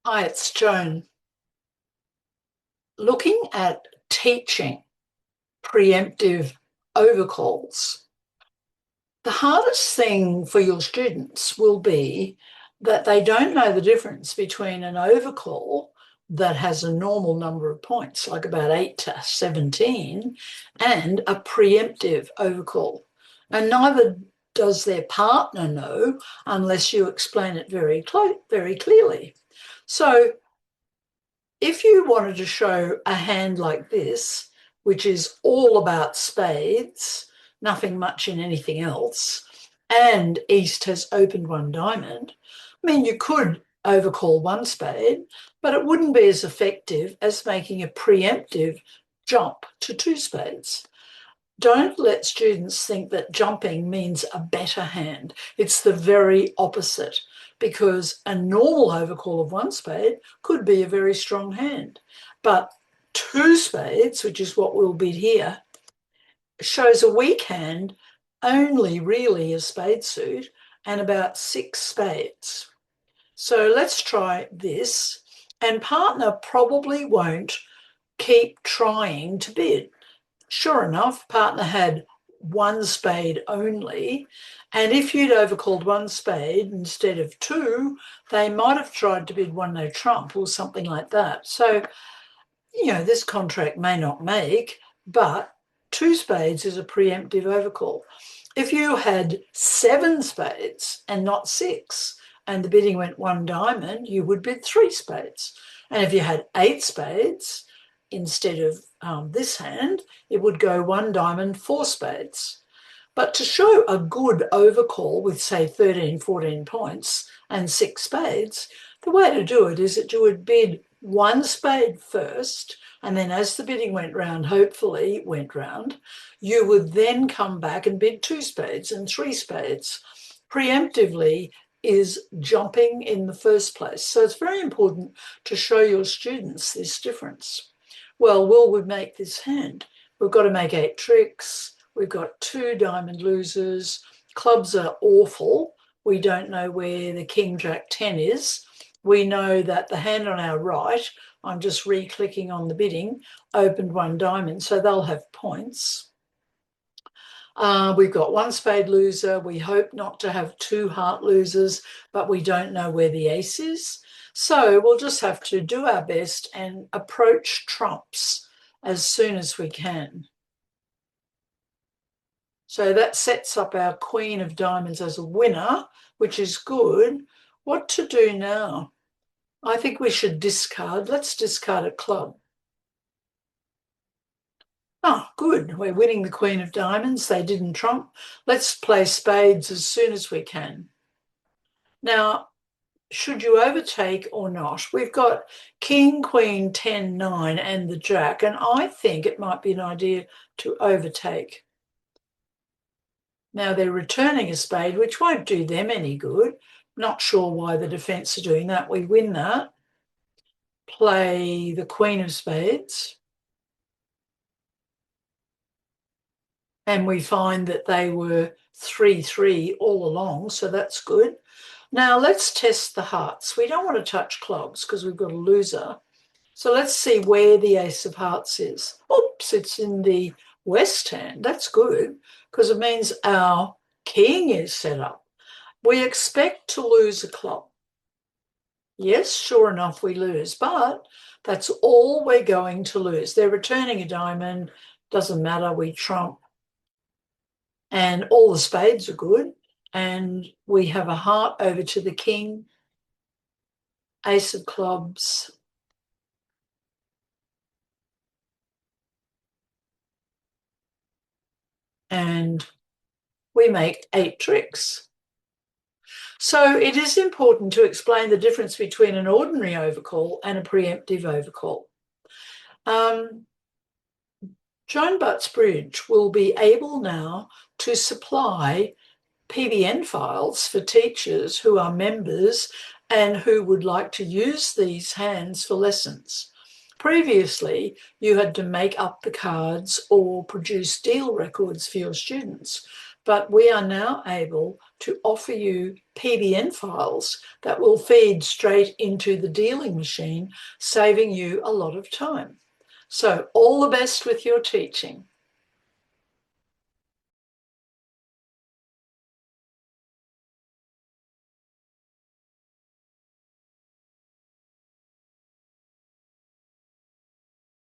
Hi, it's Joan. Looking at teaching preemptive overcalls, the hardest thing for your students will be that they don't know the difference between an overcall that has a normal number of points, like about 8 to 17, and a preemptive overcall. And neither does their partner know unless you explain it very clearly. So if you wanted to show a hand like this, which is all about spades, nothing much in anything else, and East has opened one diamond, I mean, you could overcall one spade, but it wouldn't be as effective as making a preemptive jump to two spades. Don't let students think that jumping means a better hand. It's the very opposite, because a normal overcall of one spade could be a very strong hand. But two spades, which is what we'll bid here, shows a weak hand, only really a spade suit, and about six spades. So let's try this. And partner probably won't keep trying to bid. Sure enough, partner had one spade only, and if you'd overcalled one spade instead of two, they might have tried to bid one no trump or something like that. So, this contract may not make, but two spades is a preemptive overcall. If you had seven spades and not six, and the bidding went one diamond, you would bid three spades. And if you had eight spades, instead of this hand, it would go one diamond, four spades. But to show a good overcall with, say, 13, 14 points and six spades, the way to do it is that you would bid one spade first, and then as the bidding went round, hopefully went round, you would then come back and bid two spades and three spades. Preemptively is jumping in the first place. So it's very important to show your students this difference. Well, will we make this hand? We've got to make 8 tricks. We've got 2 diamond losers. Clubs are awful. We don't know where the king, jack, 10 is. We know that the hand on our right, I'm just re-clicking on the bidding, opened one diamond, so they'll have points. We've got 1 spade loser. We hope not to have 2 heart losers, but we don't know where the ace is. So we'll just have to do our best and approach trumps as soon as we can. So that sets up our queen of diamonds as a winner, which is good. What to do now? I think we should discard. Let's discard a club. Oh, good. We're winning the queen of diamonds. They didn't trump. Let's play spades as soon as we can. Now, should you overtake or not? We've got king, queen, 10, 9, and the jack, and I think it might be an idea to overtake. Now, they're returning a spade, which won't do them any good. Not sure why the defence are doing that. We win that. Play the queen of spades. And we find that they were 3-3 all along, so that's good. Now let's test the hearts. We don't want to touch clubs because we've got a loser. So let's see where the ace of hearts is. Oops, it's in the west hand. That's good because it means our king is set up. We expect to lose a club. Yes, sure enough, we lose, but that's all we're going to lose. They're returning a diamond. Doesn't matter, we trump. And all the spades are good. And we have a heart over to the king, ace of clubs, and we make 8 tricks. So it is important to explain the difference between an ordinary overcall and a preemptive overcall. Joan Butts Bridge will be able now to supply PBN files for teachers who are members and who would like to use these hands for lessons. Previously, you had to make up the cards or produce deal records for your students, but we are now able to offer you PBN files that will feed straight into the dealing machine, saving you a lot of time. So all the best with your teaching.